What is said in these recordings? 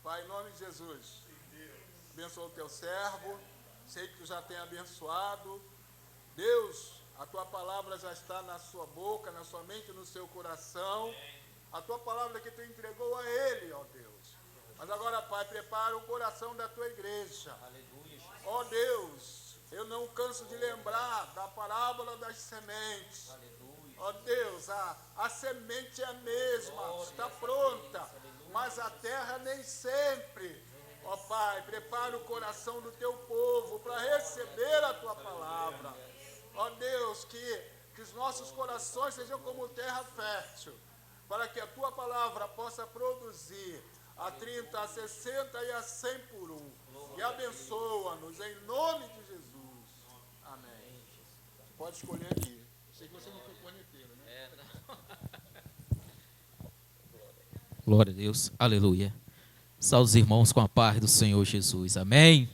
Pai, em nome de Jesus, abençoa o teu servo, sei que tu já tem abençoado. Deus, a tua palavra já está na sua boca, na sua mente, no seu coração. A tua palavra que tu entregou a ele, ó Deus. Mas agora, Pai, prepara o coração da tua igreja. Ó Deus, eu não canso de lembrar da parábola das sementes. Ó Deus, a semente é a mesma, está pronta, mas a terra nem sempre. Ó Pai, prepara o coração do teu povo para receber a tua palavra. Ó Deus, que os nossos corações sejam como terra fértil, para que a tua palavra possa produzir a 30, a 60 e a 100 por um. E abençoa-nos em nome de Jesus. Amém. Pode escolher aqui. Sei que você não foi corneteiro, né? Glória a Deus. Aleluia. Salve os irmãos com a paz do Senhor Jesus. Amém.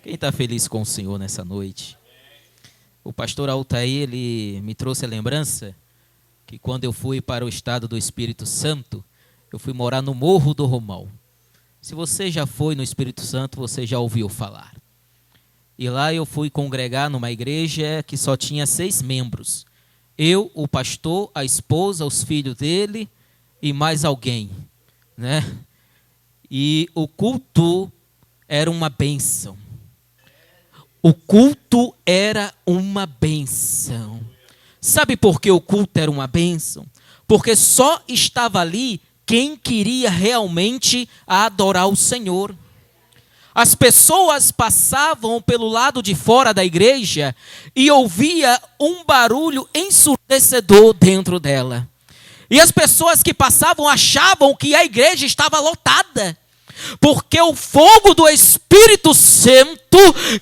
Quem está feliz com o Senhor nessa noite? O pastor Altair, ele me trouxe a lembrança que quando eu fui para o estado do Espírito Santo, eu fui morar no Morro do Romão. Se você já foi no Espírito Santo, você já ouviu falar. E lá eu fui congregar numa igreja que só tinha 6 membros. Eu, o pastor, a esposa, os filhos dele e mais alguém, né? E o culto era uma bênção. O culto era uma bênção. Sabe por que o culto era uma bênção? Porque só estava ali quem queria realmente adorar o Senhor. As pessoas passavam pelo lado de fora da igreja e ouvia um barulho ensurdecedor dentro dela. E as pessoas que passavam achavam que a igreja estava lotada, porque o fogo do Espírito Santo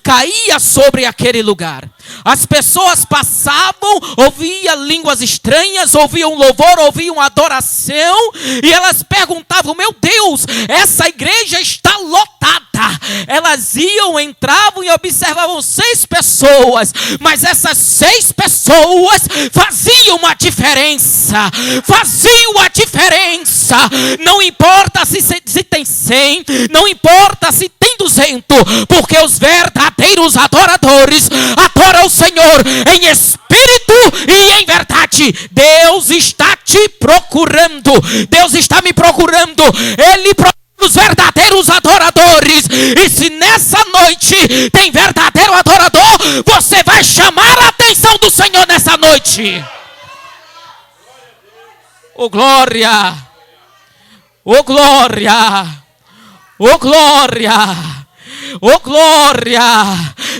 caía sobre aquele lugar. As pessoas passavam, ouviam línguas estranhas, ouviam louvor, ouviam adoração, e elas perguntavam: meu Deus, essa igreja está lotada. Elas iam, entravam e observavam 6 pessoas, mas essas 6 pessoas faziam a diferença. Faziam a diferença. Não importa se tem 100, não importa se tem 200, porque os verdadeiros adoradores adoram o Senhor em espírito e em verdade. Deus está te procurando. Deus está me procurando. Ele procura os verdadeiros adoradores. E se nessa noite tem verdadeiro adorador, você vai chamar a atenção do Senhor nessa noite. Oh glória! Oh glória! Oh glória! Oh glória!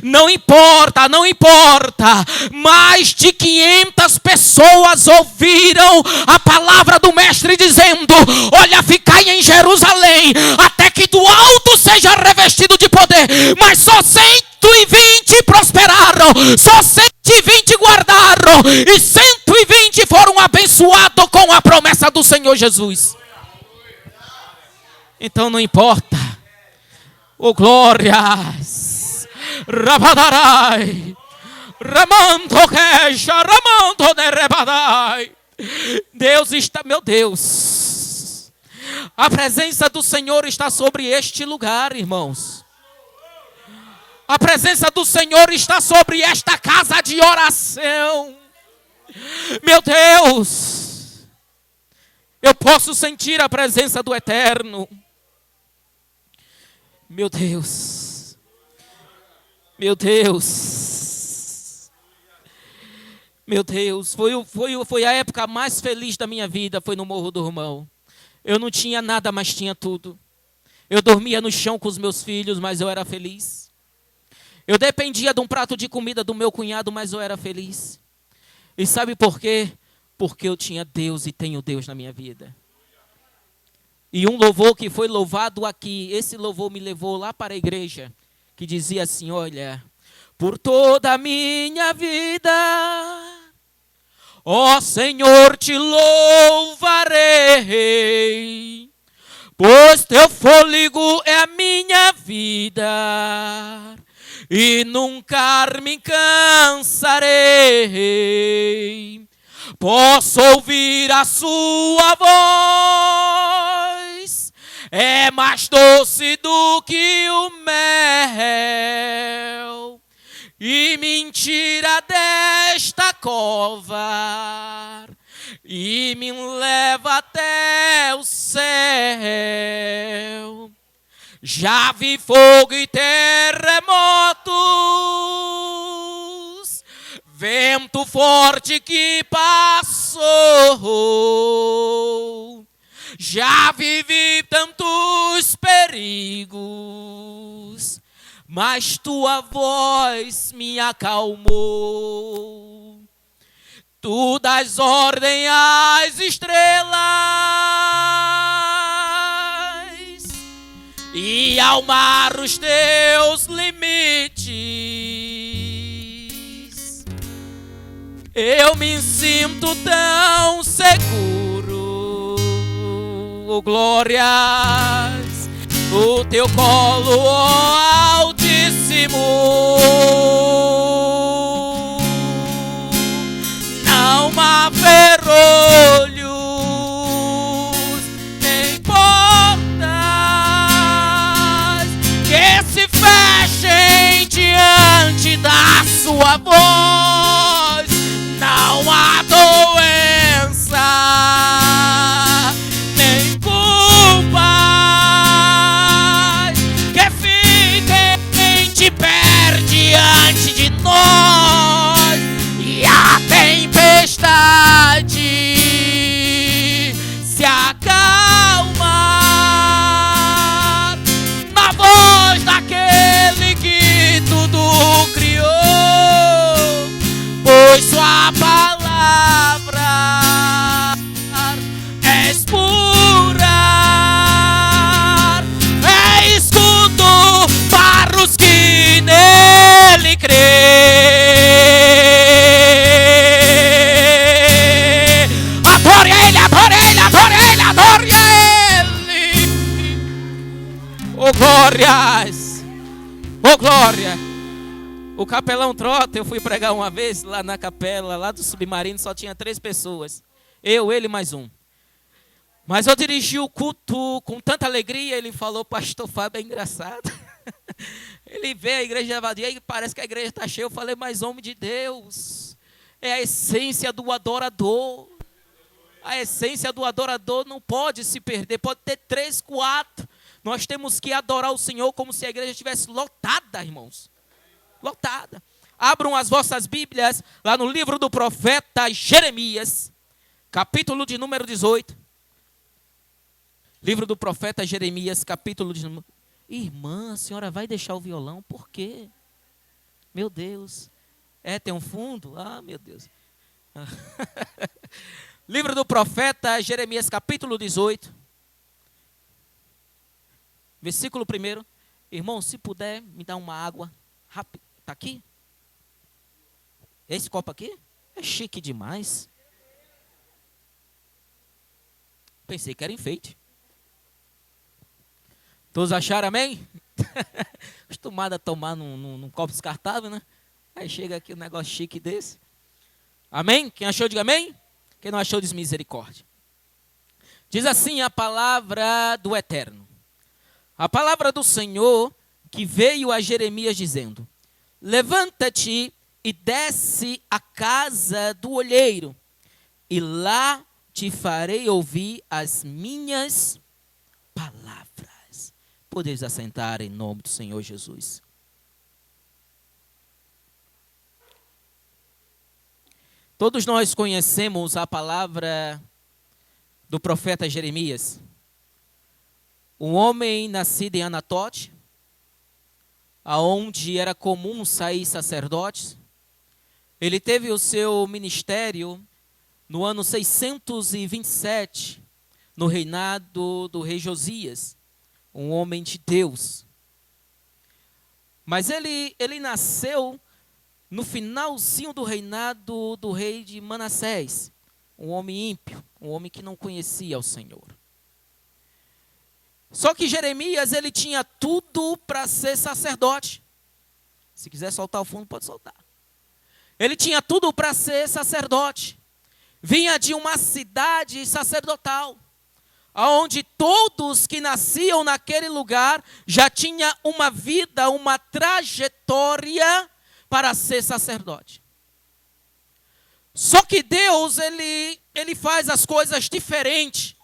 Não importa, não importa. Mais de 500 pessoas ouviram a palavra do mestre dizendo: olha, ficai em Jerusalém até que do alto seja revestido de poder. Mas só 120 prosperaram, só 120 guardaram, e 120 foram abençoados com a promessa do Senhor Jesus. Então não importa. Oh glórias! Rabadarai! Ramando queixa, ramando de rebadai. Deus está, meu Deus. A presença do Senhor está sobre este lugar, irmãos. A presença do Senhor está sobre esta casa de oração. Meu Deus! Eu posso sentir a presença do Eterno. Meu Deus, meu Deus, meu Deus, foi a época mais feliz da minha vida, foi no Morro do Romão. Eu não tinha nada, mas tinha tudo. Eu dormia no chão com os meus filhos, mas eu era feliz. Eu dependia de um prato de comida do meu cunhado, mas eu era feliz. E sabe por quê? Porque eu tinha Deus e tenho Deus na minha vida. E um louvor que foi louvado aqui, esse louvor me levou lá para a igreja, que dizia assim: olha, por toda a minha vida, ó Senhor, te louvarei, pois teu fôlego é a minha vida, e nunca me cansarei. Posso ouvir a sua voz, é mais doce do que o mel, e me tira desta cova e me leva até o céu. Já vi fogo e terremotos, vento forte que passou. Já vivi tantos perigos, mas tua voz me acalmou. Tu dás ordem às estrelas e ao mar os teus limites. Eu me sinto tão seguro, oh glórias, o teu colo, ó Altíssimo. Não há ferrolhos nem portas que se fechem diante da sua voz. Não há doença nem culpa que fiquem de pé diante de nós. E a tempestade se acalma na voz daquele que tudo criou, pois sua palavra é pura, é escudo para os que nele crêem. Adore ele, adore ele, adore ele, adore ele. Oh glórias, oh glória. O capelão Trota, eu fui pregar uma vez lá na capela, lá do Submarino, só tinha 3 pessoas. Eu, ele mais um. Mas eu dirigi o culto com tanta alegria, ele falou, pastor Fábio é engraçado. Ele vê a igreja vazia e parece que a igreja está cheia. Eu falei, mas homem de Deus, é a essência do adorador. A essência do adorador não pode se perder, pode ter 3, 4. Nós temos que adorar o Senhor como se a igreja estivesse lotada, irmãos. Lotada. Abram as vossas Bíblias lá no livro do profeta Jeremias, capítulo de número 18. Livro do profeta Jeremias, capítulo de número... Irmã, a senhora vai deixar o violão? Por quê? Meu Deus. Tem um fundo? Ah, meu Deus. Livro do profeta Jeremias, capítulo 18. Versículo 1. Irmão, se puder, me dá uma água. Rápido. Está aqui? Esse copo aqui? É chique demais. Pensei que era enfeite. Todos acharam amém? Acostumado a tomar num copo descartável, né? Aí chega aqui um negócio chique desse. Amém? Quem achou, diga amém. Quem não achou, diz misericórdia. Diz assim a palavra do Eterno. A palavra do Senhor que veio a Jeremias dizendo: levanta-te e desce à casa do olheiro, e lá te farei ouvir as minhas palavras. Podeis assentar em nome do Senhor Jesus. Todos nós conhecemos a palavra do profeta Jeremias. Um homem nascido em Anatote, aonde era comum sair sacerdotes. Ele teve o seu ministério no ano 627, no reinado do rei Josias, um homem de Deus. Mas ele nasceu no finalzinho do reinado do rei de Manassés, um homem ímpio, um homem que não conhecia o Senhor. Só que Jeremias, ele tinha tudo para ser sacerdote. Se quiser soltar o fundo, pode soltar. Ele tinha tudo para ser sacerdote. Vinha de uma cidade sacerdotal. onde todos que nasciam naquele lugar já tinham uma vida, uma trajetória para ser sacerdote. Só que Deus, ele faz as coisas diferentes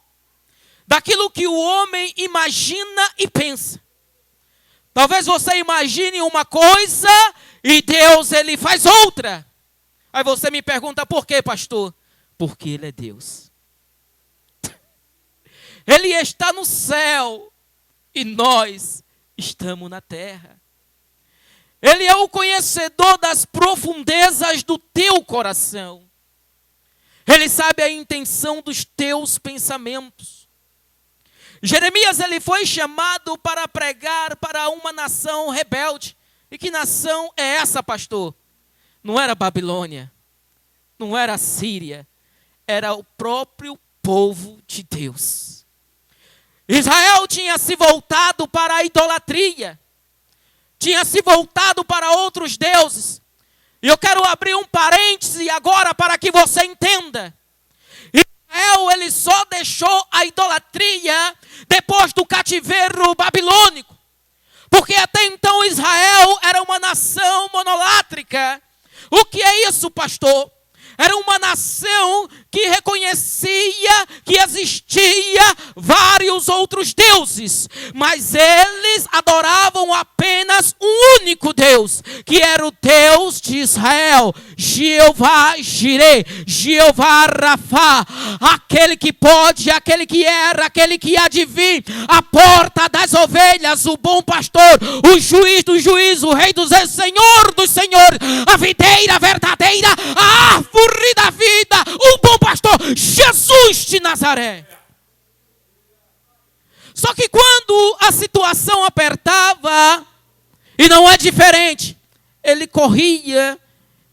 daquilo que o homem imagina e pensa. Talvez você imagine uma coisa e Deus, ele faz outra. Aí você me pergunta, por quê, pastor? Porque ele é Deus. Ele está no céu e nós estamos na terra. Ele é o conhecedor das profundezas do teu coração. Ele sabe a intenção dos teus pensamentos. Jeremias, ele foi chamado para pregar para uma nação rebelde. E que nação é essa, pastor? Não era Babilônia, não era Síria, era o próprio povo de Deus. Israel tinha se voltado para a idolatria, tinha se voltado para outros deuses. E eu quero abrir um parêntese agora para que você entenda. Israel, ele só deixou a idolatria depois do cativeiro babilônico. Porque até então Israel era uma nação monolátrica. O que é isso, pastor? Era uma nação que reconhecia que existia vários outros deuses, mas eles adoravam apenas um único Deus, que era o Deus de Israel, Jeová Jireh, Jeová Rafá, aquele que pode, aquele que era, aquele que há de vir, a porta das ovelhas, o bom pastor, o juiz do juiz, o rei dos reis, Senhor dos senhores, a videira verdadeira, a árvore da vida, o bom pastor, Jesus de Nazaré. Só que quando a situação apertava, e não é diferente, ele corria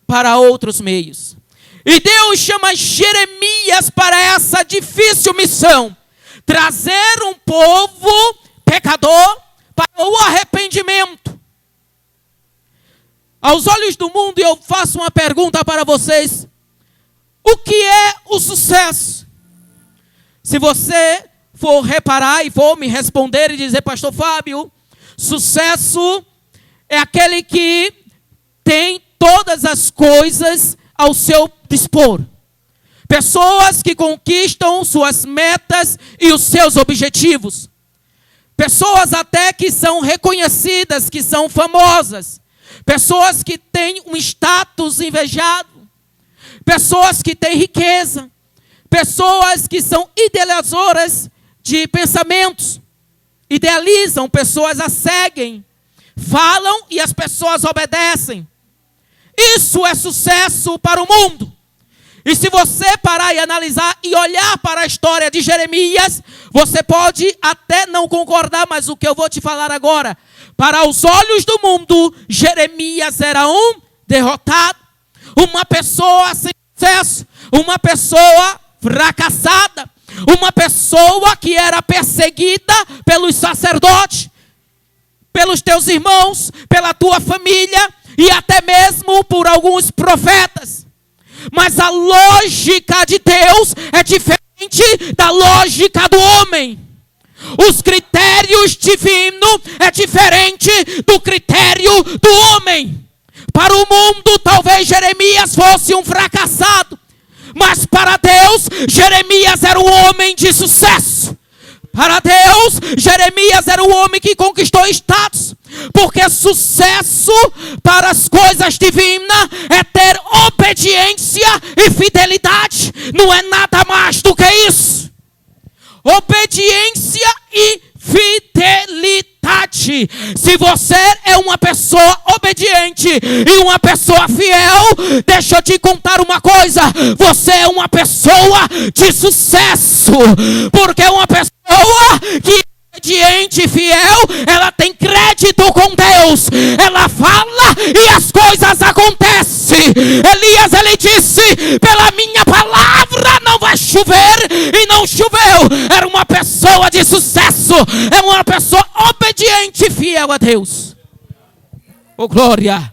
para outros meios. E Deus chama Jeremias para essa difícil missão, trazer um povo pecador para o arrependimento. Aos olhos do mundo, eu faço uma pergunta para vocês. O que é o sucesso? Se você for reparar e for me responder e dizer, pastor Fábio, sucesso é aquele que tem todas as coisas ao seu dispor. Pessoas que conquistam suas metas e os seus objetivos. Pessoas até que são reconhecidas, que são famosas. Pessoas que têm um status invejado. Pessoas que têm riqueza. Pessoas que são idealizadoras de pensamentos. Idealizam, pessoas as seguem. Falam e as pessoas obedecem. Isso é sucesso para o mundo. E se você parar e analisar e olhar para a história de Jeremias, você pode até não concordar, mas o que eu vou te falar agora, para os olhos do mundo, Jeremias era um derrotado, uma pessoa sem sucesso, uma pessoa fracassada, uma pessoa que era perseguida pelos sacerdotes, pelos teus irmãos, pela tua família e até mesmo por alguns profetas. Mas a lógica de Deus é diferente da lógica do homem. Os critérios divinos é diferente do critério do homem. Para o mundo, talvez Jeremias fosse um fracassado. Mas para Deus, Jeremias era um homem de sucesso. Para Deus, Jeremias era um homem que conquistou status. Porque sucesso para as coisas divinas é ter obediência e fidelidade. Não é nada mais do que isso. Obediência e fidelidade. Se você é uma pessoa obediente e uma pessoa fiel, deixa eu te contar uma coisa. Você é uma pessoa de sucesso. Porque uma pessoa que é obediente e fiel, ela tem crédito com Deus. Ela fala e as coisas acontecem. Elias, ele disse, pela minha palavra não vai chover, e não choveu. Era uma pessoa de sucesso. É uma pessoa obediente e fiel a Deus. Oh, glória.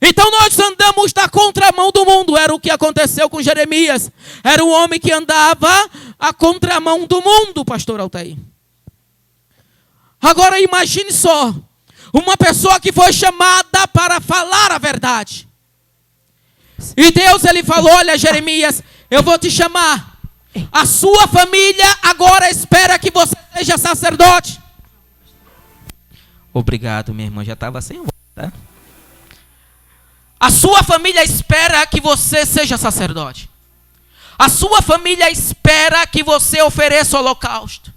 Então nós andamos na contramão do mundo. Era o que aconteceu com Jeremias. Era um homem que andava a contramão do mundo, pastor Altair. Agora imagine só, uma pessoa que foi chamada para falar a verdade. E Deus, ele falou, olha Jeremias, eu vou te chamar. A sua família agora espera que você seja sacerdote. Obrigado, minha irmã, já estava sem voz, tá? A sua família espera que você seja sacerdote. A sua família espera que você ofereça o holocausto.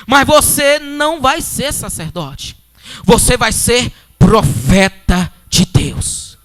Mas você não vai ser sacerdote. Você vai ser profeta de Deus.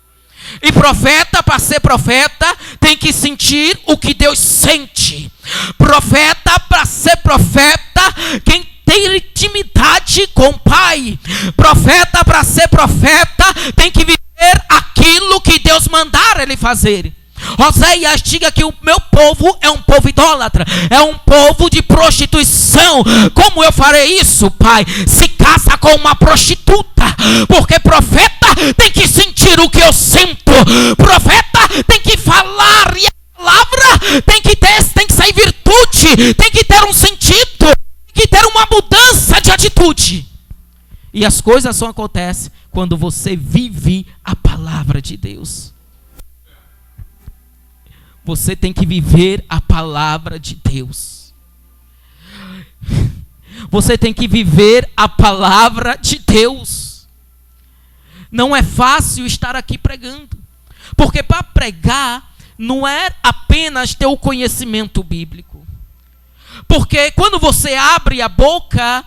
E profeta, para ser profeta, tem que sentir o que Deus sente. Profeta, para ser profeta, quem tem intimidade com o Pai. Profeta, para ser profeta, tem que viver aquilo que Deus mandar ele fazer. Oséias, diga que o meu povo é um povo idólatra, é um povo de prostituição. Como eu farei isso, Pai? Se casa com uma prostituta, porque profeta tem que sentir o que eu sinto. Profeta tem que falar e a palavra tem que sair virtude, tem que ter um sentido, tem que ter uma mudança de atitude. E as coisas só acontecem quando você vive a palavra de Deus. Você tem que viver a palavra de Deus. Você tem que viver a palavra de Deus. Não é fácil estar aqui pregando. Porque para pregar não é apenas ter o conhecimento bíblico. Porque quando você abre a boca,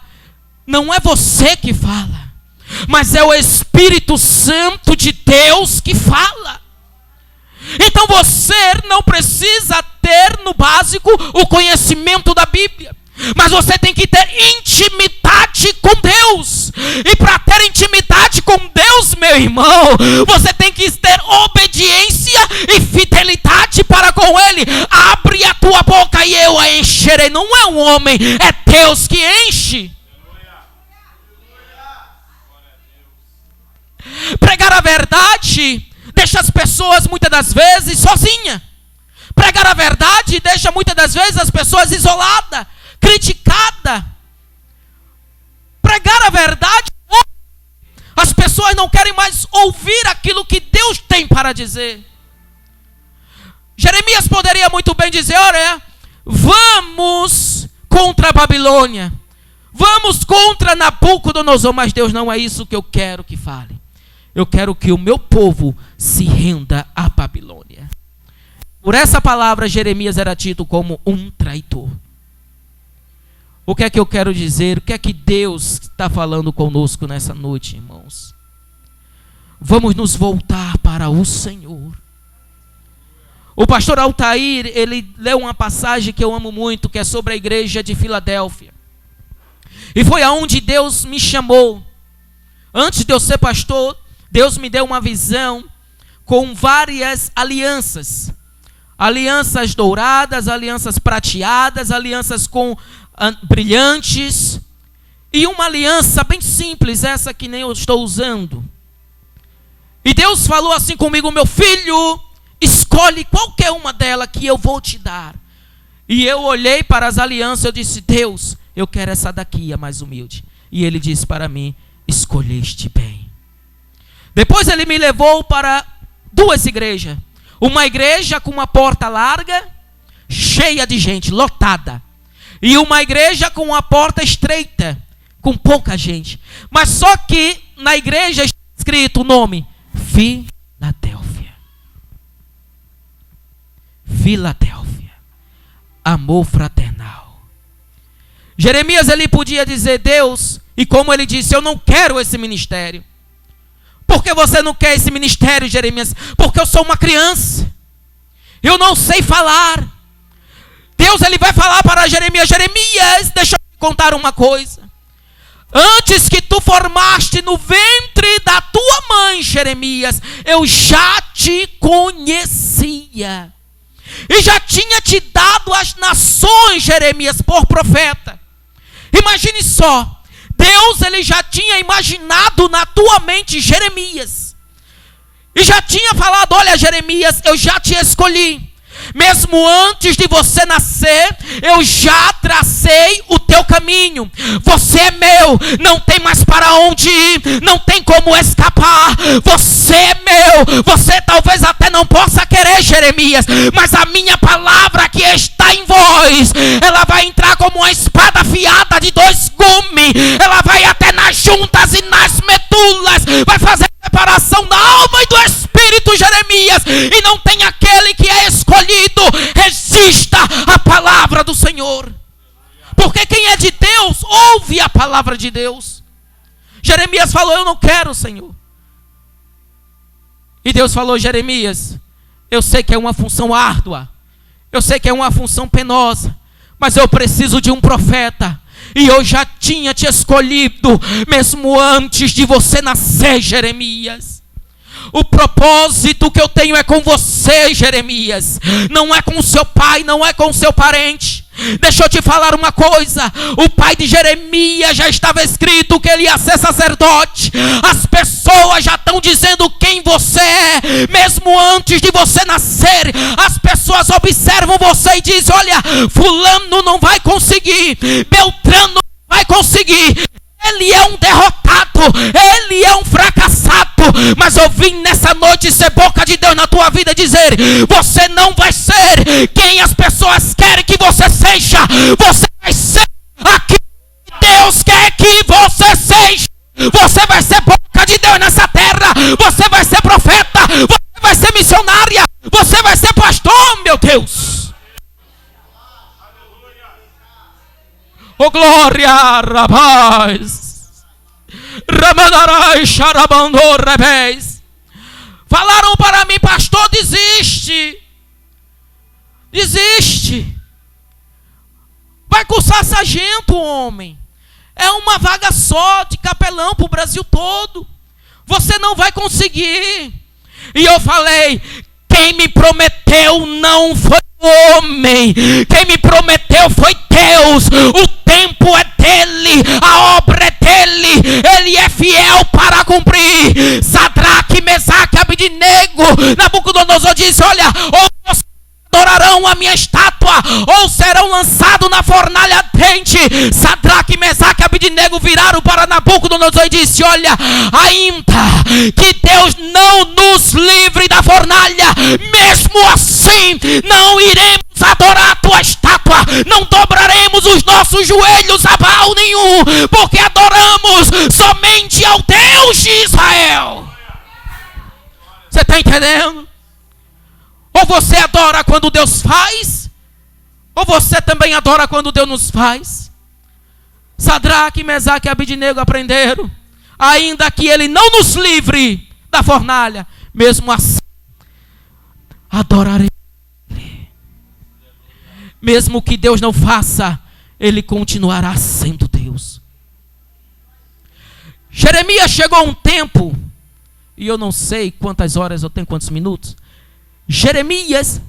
não é você que fala, mas é o Espírito Santo de Deus que fala. Então você não precisa ter no básico o conhecimento da Bíblia, mas você tem que ter intimidade com Deus. E para ter intimidade com Deus, meu irmão, você tem que ter obediência e fidelidade para com Ele. Abre a tua boca e eu a encherei. Não é um homem, é Deus que enche. Pregar a verdade deixa as pessoas muitas das vezes sozinhas. Pregar a verdade deixa muitas das vezes as pessoas isoladas, criticadas. Pregar a verdade, as pessoas não querem mais ouvir aquilo que Deus tem para dizer. Jeremias poderia muito bem dizer, olha, vamos contra a Babilônia, vamos contra Nabucodonosor, mas Deus, não é isso que eu quero que fale. Eu quero que o meu povo se renda à Babilônia. Por essa palavra, Jeremias era tido como um traidor. O que é que eu quero dizer? O que é que Deus está falando conosco nessa noite, irmãos? Vamos nos voltar para o Senhor. O pastor Altair, ele leu uma passagem que eu amo muito, que é sobre a igreja de Filadélfia. E foi aonde Deus me chamou. Antes de eu ser pastor, Deus me deu uma visão com várias alianças. Alianças douradas, alianças prateadas, alianças com brilhantes. E uma aliança bem simples, essa que nem eu estou usando. E Deus falou assim comigo, meu filho, escolhe qualquer uma delas que eu vou te dar. E eu olhei para as alianças, eu disse, Deus, eu quero essa daqui, a mais humilde. E Ele disse para mim, escolheste bem. Depois Ele me levou para duas igrejas. Uma igreja com uma porta larga, cheia de gente, lotada. E uma igreja com uma porta estreita, com pouca gente. Mas só que na igreja está escrito o nome, Filadélfia. Filadélfia. Amor fraternal. Jeremias, ele podia dizer, Deus, e como ele disse, eu não quero esse ministério. Por que você não quer esse ministério, Jeremias? Porque eu sou uma criança. Eu não sei falar. Deus, ele vai falar para Jeremias, Jeremias, deixa eu te contar uma coisa. Antes que tu formaste no ventre da tua mãe, Jeremias, eu já te conhecia. E já tinha te dado as nações, Jeremias, por profeta. Imagine só. Deus, ele já tinha imaginado na tua mente Jeremias. E já tinha falado, olha Jeremias, eu já te escolhi. Mesmo antes de você nascer, eu já tracei o teu caminho. Você é meu, não tem mais para onde ir, não tem como escapar. Você é meu, você talvez até não possa querer, Jeremias, mas a minha palavra que está em vós, ela vai entrar como uma espada afiada de 2 gumes, ela vai até nas juntas e nas medulas, vai fazer separação da alma e do espírito, Jeremias, e não tem aquele que é escolhido. Resista à palavra do Senhor, porque quem é de Deus ouve a palavra de Deus. Jeremias falou: eu não quero, Senhor. E Deus falou: Jeremias, eu sei que é uma função árdua, eu sei que é uma função penosa, mas eu preciso de um profeta. E eu já tinha te escolhido, mesmo antes de você nascer, Jeremias. O propósito que eu tenho é com você, Jeremias. Não é com o seu pai, não é com o seu parente. Deixa eu te falar uma coisa. O pai de Jeremias já estava escrito que ele ia ser sacerdote. As pessoas já estão dizendo quem você é, mesmo antes de você nascer. As pessoas observam você e dizem: olha, fulano não vai conseguir, Beltrano não vai conseguir, ele é um derrotado, ele é um fracassado. Mas eu vim nessa noite ser boca de Deus na tua vida, dizer: você não vai ser quem as pessoas querem que você seja. Você vai ser aquilo que Deus quer que você seja. Você vai ser boca de Deus nessa terra. Você vai ser profeta, você vai ser missionária, você vai ser pastor, meu Deus. Oh glória, rapaz. Ramanarai Xarabandor revés. Falaram para mim: pastor, desiste. Desiste. Vai cursar sargento, homem. É uma vaga só de capelão para o Brasil todo. Você não vai conseguir. E eu falei: quem me prometeu não foi o homem, quem me prometeu foi Deus. O tempo é dele, a obra é dele, ele é fiel para cumprir. Sadraque, Mesaque, Abidnego, Nabucodonosor disse: olha, ou vocês adorarão a minha estátua, ou serão lançados na fornalha ardente. Sadraque, Mesaque e Abidnego viraram para Nabucodonosor e disse: olha, ainda que Deus não nos livre da fornalha, mesmo assim não iremos adorar a tua estátua, não dobraremos os nossos joelhos a Baal nenhum, porque adoramos somente ao Deus de Israel. Você está entendendo? Ou você adora quando Deus faz, ou você também adora quando Deus nos faz. Sadraque, Mesaque e Abidnego aprenderam: ainda que ele não nos livre da fornalha, mesmo assim adoraremos ele. Mesmo que Deus não faça, ele continuará sendo Deus. Jeremias chegou a um tempo, e eu não sei quantas horas eu tenho, quantos minutos. Jeremias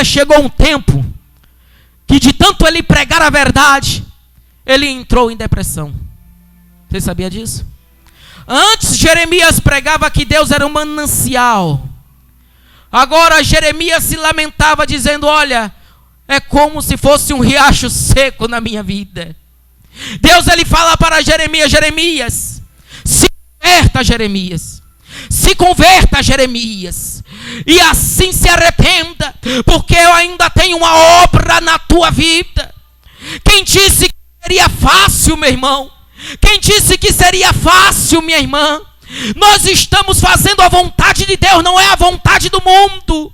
chegou a um tempo que, de tanto ele pregar a verdade, ele entrou em depressão. Você sabia disso? Antes Jeremias pregava que Deus era um manancial. Agora Jeremias se lamentava dizendo: olha, é como se fosse um riacho seco na minha vida. Deus ele fala para Jeremias: Jeremias, se converta, Jeremias. Se converta, Jeremias, e assim se arrependa, porque eu ainda tenho uma obra na tua vida. Quem disse que seria fácil, meu irmão? Quem disse que seria fácil, minha irmã? Nós estamos fazendo a vontade de Deus, não é a vontade do mundo.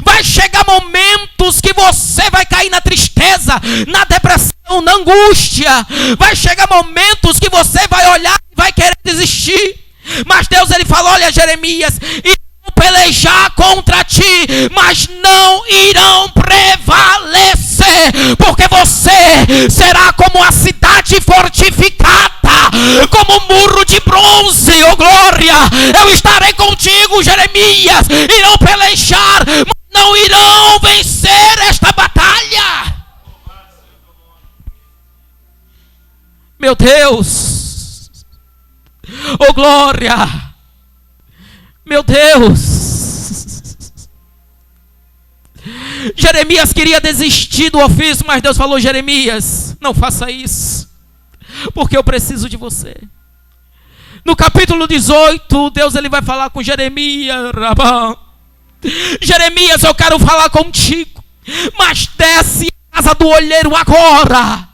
Vai chegar momentos que você vai cair na tristeza, na depressão, na angústia. Vai chegar momentos que você vai olhar e vai querer desistir. Mas Deus ele falou: olha, Jeremias, irão pelejar contra ti, mas não irão prevalecer, porque você será como a cidade fortificada, como um muro de bronze. Oh glória, eu estarei contigo, Jeremias. Irão pelejar, mas não irão vencer esta batalha. Meu Deus, oh glória, meu Deus. Jeremias queria desistir do ofício, mas Deus falou: Jeremias, não faça isso, porque eu preciso de você. No capítulo 18, Deus ele vai falar com Jeremias: Jeremias, eu quero falar contigo, mas desce à casa do olheiro agora,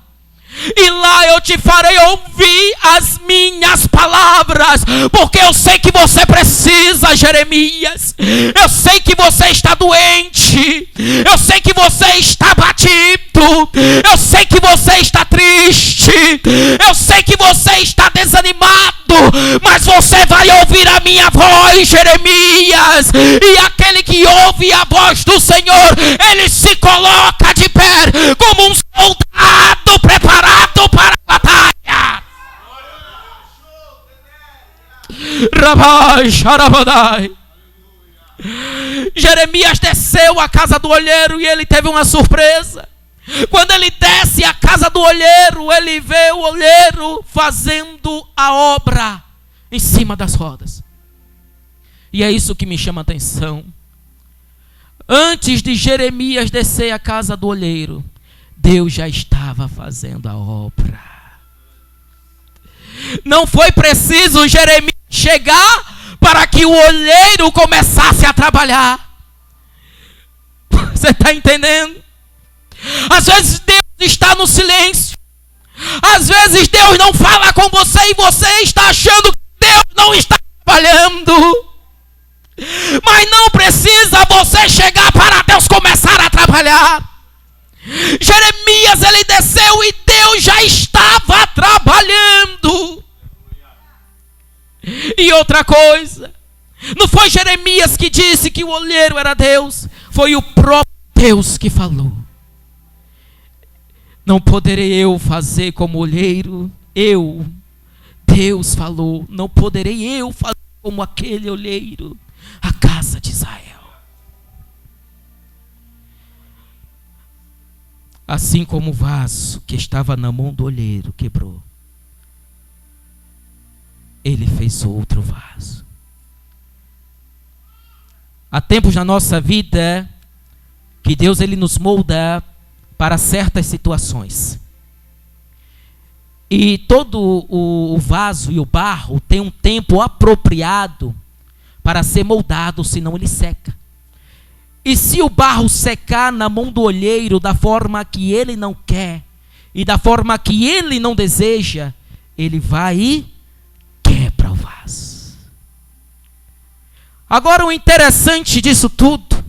e lá eu te farei ouvir as minhas palavras, porque eu sei que você precisa, Jeremias. Eu sei que você está doente, eu sei que você está batido, eu sei que você está triste, eu sei que você está desanimado, mas você vai ouvir a minha voz, Jeremias. E aquele que ouve a voz do Senhor, ele se coloca de pé como um soldado preparado para a batalha. Rabai, Sharabadai. Jeremias desceu à casa do olheiro e ele teve uma surpresa. Quando ele desce à casa do olheiro, ele vê o olheiro fazendo a obra em cima das rodas. E é isso que me chama a atenção. Antes de Jeremias descer à casa do olheiro, Deus já estava fazendo a obra. Não foi preciso Jeremias chegar para que o olheiro começasse a trabalhar. Você está entendendo? Às vezes Deus está no silêncio. Às vezes Deus não fala com você e você está achando que Deus não está trabalhando. Mas não precisa você chegar para Deus começar a trabalhar. Jeremias ele desceu e Deus já estava trabalhando. E outra coisa, não foi Jeremias que disse que o olheiro era Deus, foi o próprio Deus que falou: não poderei eu fazer como olheiro, Deus falou, não poderei eu fazer como aquele olheiro, a casa de Israel. Assim como o vaso que estava na mão do olheiro quebrou, ele fez outro vaso. Há tempos na nossa vida que Deus ele nos molda para certas situações. E todo o vaso e o barro tem um tempo apropriado para ser moldado, senão ele seca. E se o barro secar na mão do olheiro da forma que ele não quer e da forma que ele não deseja, ele vai e quebra o vaso. Agora o interessante disso tudo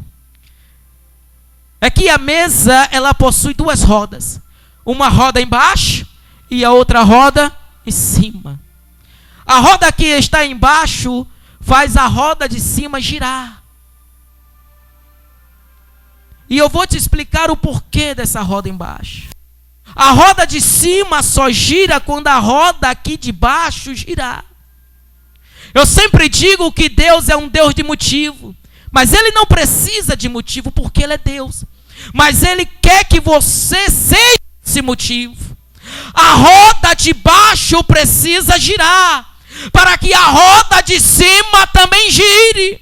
é que a mesa ela possui duas rodas. Uma roda embaixo e a outra roda em cima. A roda que está embaixo faz a roda de cima girar. E eu vou te explicar o porquê dessa roda embaixo. A roda de cima só gira quando a roda aqui de baixo girar. Eu sempre digo que Deus é um Deus de motivo. Mas Ele não precisa de motivo porque Ele é Deus. Mas Ele quer que você seja esse motivo. A roda de baixo precisa girar para que a roda de cima também gire.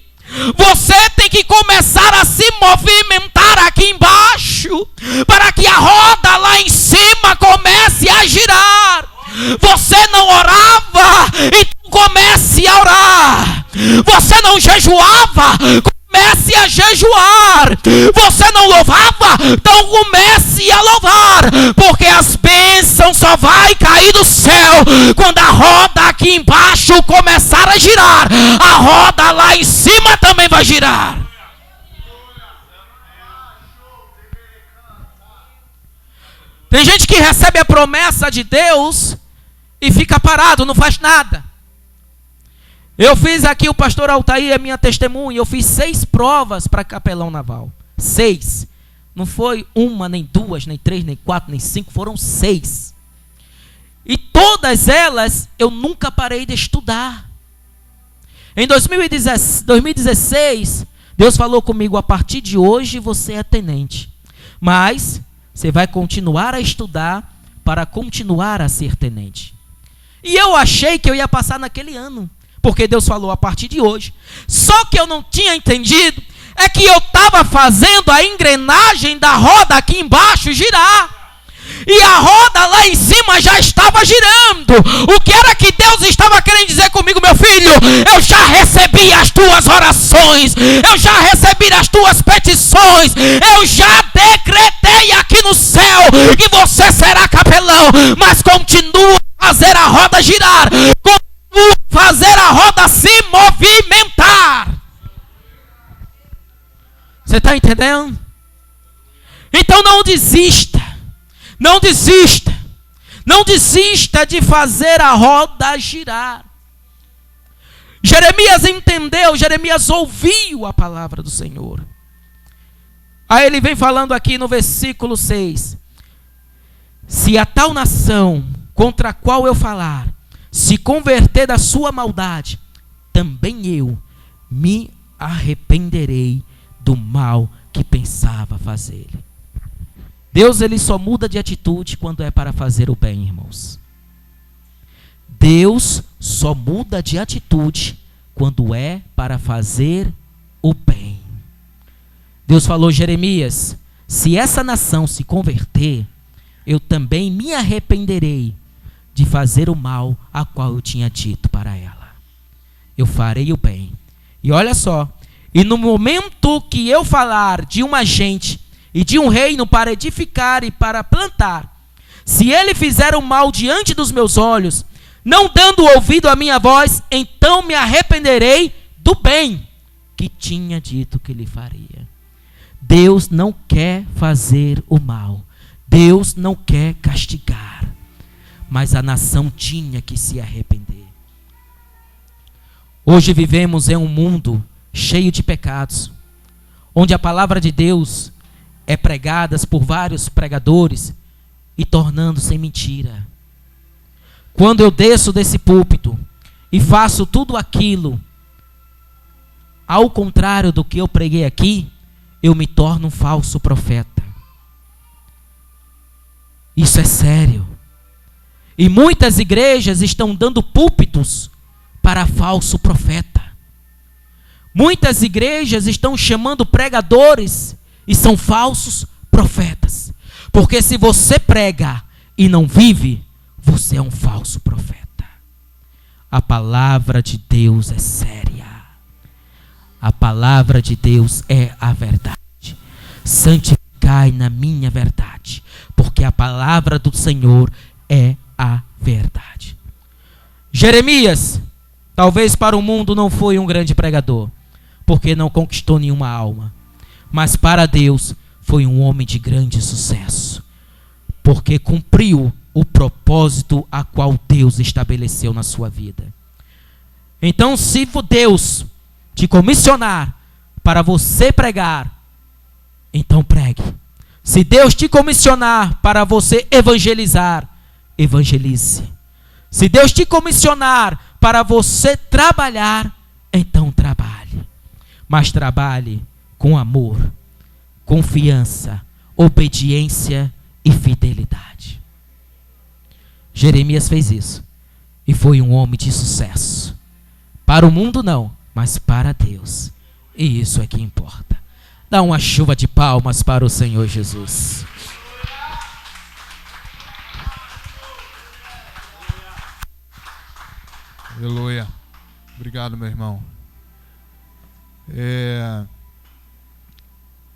Você tem que começar a se movimentar aqui embaixo para que a roda lá em cima comece a girar. Você não orava, então comece a orar. Você não jejuava, comece a jejuar. Você não louvava, então comece a louvar. Porque as bênçãos só vai cair do céu quando a roda aqui embaixo começar a girar. A roda lá em cima também vai girar. Tem gente que recebe a promessa de Deus e fica parado, não faz nada. Eu fiz aqui, o pastor Altair é minha testemunha, eu fiz 6 provas para capelão naval. 6. Não foi uma, nem 2, nem 3, nem 4, nem 5, foram 6. E todas elas eu nunca parei de estudar. Em 2016, Deus falou comigo: a partir de hoje você é tenente. Mas você vai continuar a estudar para continuar a ser tenente. E eu achei que eu ia passar naquele ano, porque Deus falou a partir de hoje. Só que eu não tinha entendido é que eu estava fazendo a engrenagem da roda aqui embaixo girar. E a roda lá em cima já estava girando. O que era que Deus estava querendo dizer comigo, meu filho? Eu já recebi as tuas orações, eu já recebi as tuas petições, eu já decretei aqui no céu que você será capelão, mas continua a fazer a roda girar, continua a fazer a roda se movimentar. Você está entendendo? Então não desista. Não desista. Não desista de fazer a roda girar. Jeremias entendeu, Jeremias ouviu a palavra do Senhor. Aí ele vem falando aqui no versículo 6. Se a tal nação contra a qual eu falar se converter da sua maldade, também eu me arrependerei do mal que pensava fazer. Deus, ele só muda de atitude quando é para fazer o bem, irmãos. Deus só muda de atitude quando é para fazer o bem. Deus falou, Jeremias, se essa nação se converter, eu também me arrependerei de fazer o mal a qual eu tinha dito para ela. Eu farei o bem. E olha só, e no momento que eu falar de uma gente e de um reino para edificar e para plantar, se ele fizer o mal diante dos meus olhos, não dando ouvido à minha voz, então me arrependerei do bem que tinha dito que lhe faria. Deus não quer fazer o mal, Deus não quer castigar, mas a nação tinha que se arrepender. Hoje vivemos em um mundo cheio de pecados, onde a palavra de Deus é pregada por vários pregadores e tornando-se mentira. Quando eu desço desse púlpito e faço tudo aquilo ao contrário do que eu preguei aqui, eu me torno um falso profeta. Isso é sério. E muitas igrejas estão dando púlpitos para falso profeta. Muitas igrejas estão chamando pregadores e são falsos profetas. Porque se você prega e não vive, você é um falso profeta. A palavra de Deus é séria. A palavra de Deus é a verdade. Santificai na minha verdade, porque a palavra do Senhor é a verdade. Jeremias, talvez para o mundo não foi um grande pregador, porque não conquistou nenhuma alma. Mas para Deus foi um homem de grande sucesso, porque cumpriu o propósito a qual Deus estabeleceu na sua vida. Então, se Deus te comissionar para você pregar, então pregue. Se Deus te comissionar para você evangelizar, evangelize. Se Deus te comissionar para você trabalhar, então trabalhe. Mas trabalhe com amor, confiança, obediência e fidelidade. Jeremias fez isso e foi um homem de sucesso. Para o mundo não, mas para Deus. E isso é que importa. Dá uma chuva de palmas para o Senhor Jesus. Aleluia. Obrigado, meu irmão.